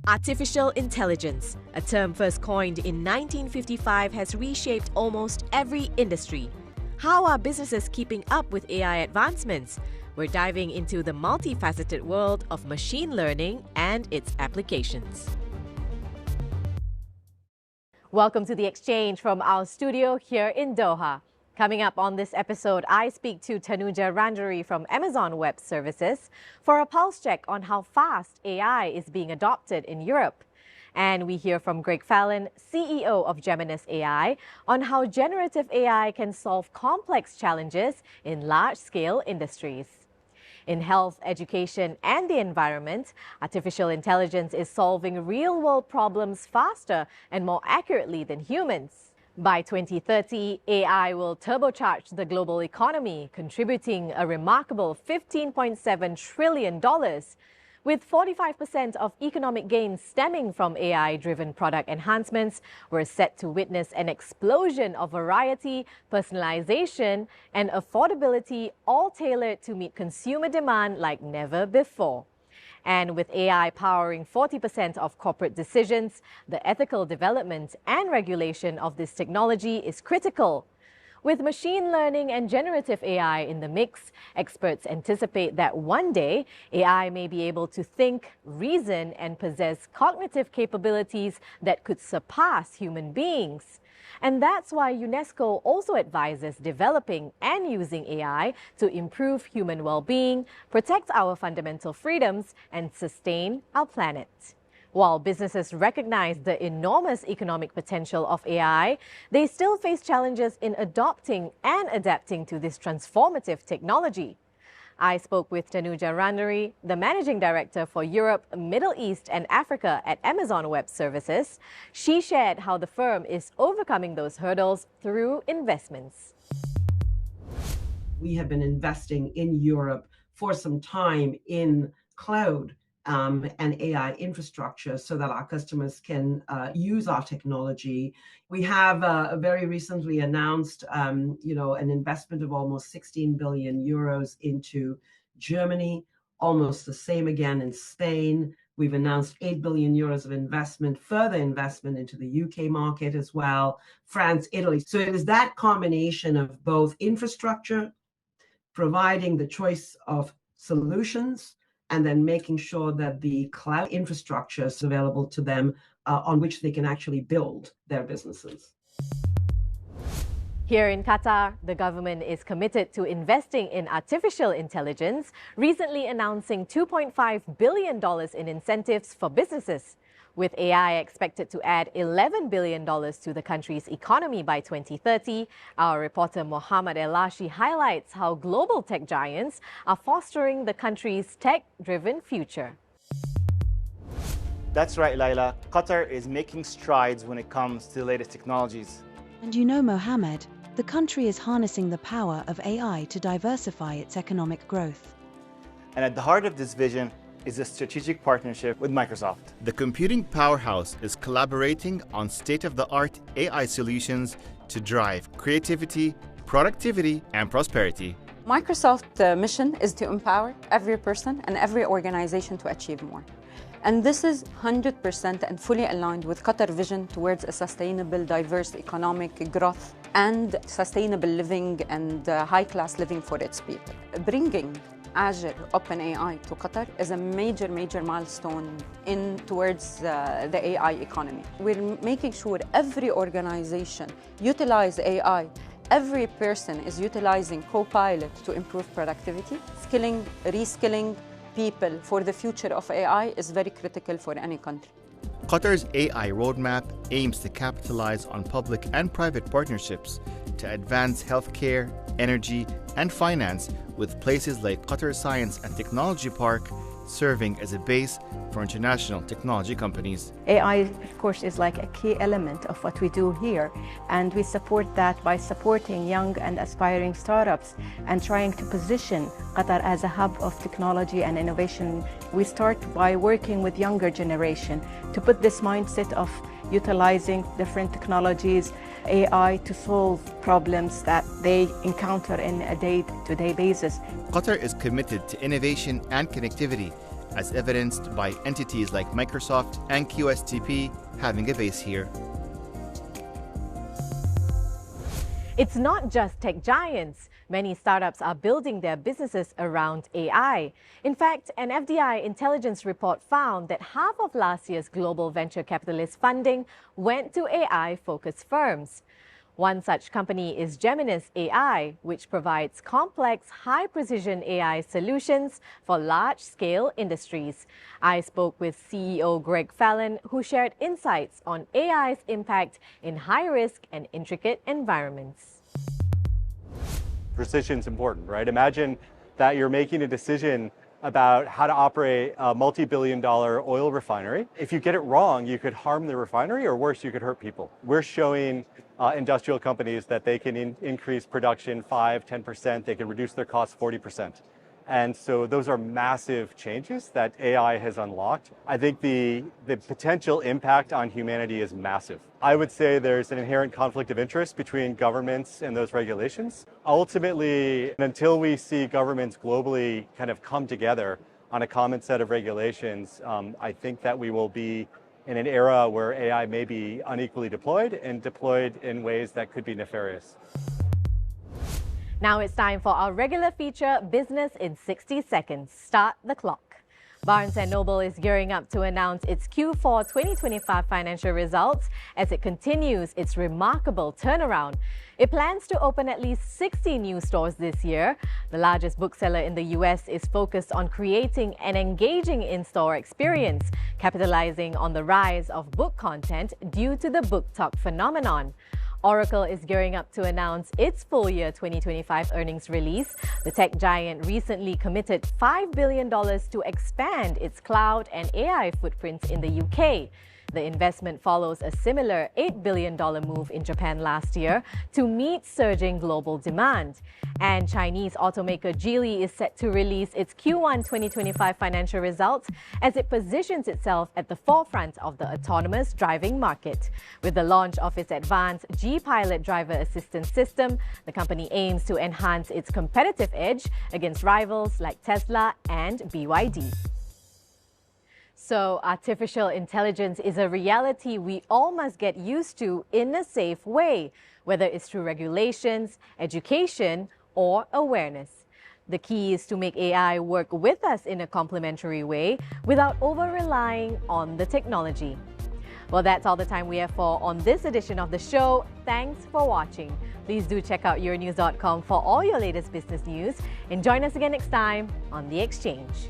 Artificial intelligence, a term first coined in 1955, has reshaped almost every industry. How are businesses keeping up with AI advancements? We're diving into the multifaceted world of machine learning and its applications. Welcome to The Exchange from our studio here in Doha. Coming up on this episode, I speak to Tanuja Ranjari from Amazon Web Services for a pulse check on how fast AI is being adopted in Europe. And we hear from Greg Fallon, CEO of Geminis AI, on how generative AI can solve complex challenges in large-scale industries. In health, education, and the environment, artificial intelligence is solving real-world problems faster and more accurately than humans. By 2030, AI will turbocharge the global economy, contributing a remarkable $15.7 trillion, with 45% of economic gains stemming from AI-driven product enhancements. We're set to witness an explosion of variety, personalization, and affordability, all tailored to meet consumer demand like never before. And with AI powering 40% of corporate decisions, the ethical development and regulation of this technology is critical. With machine learning and generative AI in the mix, experts anticipate that one day AI may be able to think, reason, and possess cognitive capabilities that could surpass human beings. And that's why UNESCO also advises developing and using AI to improve human well-being, protect our fundamental freedoms, and sustain our planet. While businesses recognize the enormous economic potential of AI, they still face challenges in adopting and adapting to this transformative technology. I spoke with Tanuja Ranjari, the Managing Director for Europe, Middle East and Africa at Amazon Web Services. She shared how the firm is overcoming those hurdles through investments. We have been investing in Europe for some time in cloud and AI infrastructure so that our customers can use our technology. We have very recently announced, an investment of almost 16 billion euros into Germany, almost the same again in Spain. We've announced 8 billion euros of investment, further investment into the UK market as well, France, Italy. So it is that combination of both infrastructure, providing the choice of solutions, and then making sure that the cloud infrastructure is available to them on which they can actually build their businesses. Here in Qatar, the government is committed to investing in artificial intelligence, recently announcing $2.5 billion in incentives for businesses. With AI expected to add $11 billion to the country's economy by 2030, our reporter Mohammed El-Lashi highlights how global tech giants are fostering the country's tech-driven future. That's right, Laila. Qatar is making strides when it comes to the latest technologies. And you know, Mohammed, the country is harnessing the power of AI to diversify its economic growth. And at the heart of this vision is a strategic partnership with Microsoft. The computing powerhouse is collaborating on state-of-the-art AI solutions to drive creativity, productivity, and prosperity. Microsoft's mission is to empower every person and every organization to achieve more. And this is 100% and fully aligned with Qatar's vision towards a sustainable, diverse economic growth and sustainable living and high-class living for its people. Bringing Azure OpenAI to Qatar is a major milestone towards the AI economy. We're making sure every organization utilize AI. Every person is utilizing Copilot to improve productivity. Skilling, reskilling people for the future of AI is very critical for any country. Qatar's AI roadmap aims to capitalize on public and private partnerships to advance healthcare, energy, and finance, with places like Qatar Science and Technology Park serving as a base for international technology companies. AI, of course, is like a key element of what we do here, and we support that by supporting young and aspiring startups and trying to position Qatar as a hub of technology and innovation. We start by working with younger generation to put this mindset of utilizing different technologies, AI, to solve problems that they encounter in a day-to-day basis. Qatar is committed to innovation and connectivity as evidenced by entities like Microsoft and QSTP having a base here. It's not just tech giants. Many startups are building their businesses around AI. In fact, an FDI intelligence report found that half of last year's global venture capitalist funding went to AI-focused firms. One such company is Geminis AI, which provides complex, high-precision AI solutions for large-scale industries. I spoke with CEO Greg Fallon, who shared insights on AI's impact in high-risk and intricate environments. Precision is important, right? Imagine that you're making a decision about how to operate a multi-billion-dollar oil refinery. If you get it wrong, you could harm the refinery, or worse, you could hurt people. We're showing industrial companies that they can increase production 5-10%, they can reduce their costs 40%. And so those are massive changes that AI has unlocked. I think the potential impact on humanity is massive. I would say there's an inherent conflict of interest between governments and those regulations. Ultimately, until we see governments globally kind of come together on a common set of regulations, I think that we will be in an era where AI may be unequally deployed and deployed in ways that could be nefarious. Now it's time for our regular feature, Business in 60 Seconds. Start the clock. Barnes & Noble is gearing up to announce its Q4 2025 financial results as it continues its remarkable turnaround. It plans to open at least 60 new stores this year. The largest bookseller in the US is focused on creating an engaging in-store experience, capitalizing on the rise of book content due to the book talk phenomenon. Oracle is gearing up to announce its full year 2025 earnings release. The tech giant recently committed $5 billion to expand its cloud and AI footprints in the UK. The investment follows a similar $8 billion move in Japan last year to meet surging global demand. And Chinese automaker Geely is set to release its Q1 2025 financial results as it positions itself at the forefront of the autonomous driving market. With the launch of its advanced G-Pilot driver assistance system, the company aims to enhance its competitive edge against rivals like Tesla and BYD. So, artificial intelligence is a reality we all must get used to in a safe way, whether it's through regulations, education, or awareness. The key is to make AI work with us in a complementary way without over-relying on the technology. Well, that's all the time we have for on this edition of the show. Thanks for watching. Please do check out yournews.com for all your latest business news and join us again next time on The Exchange.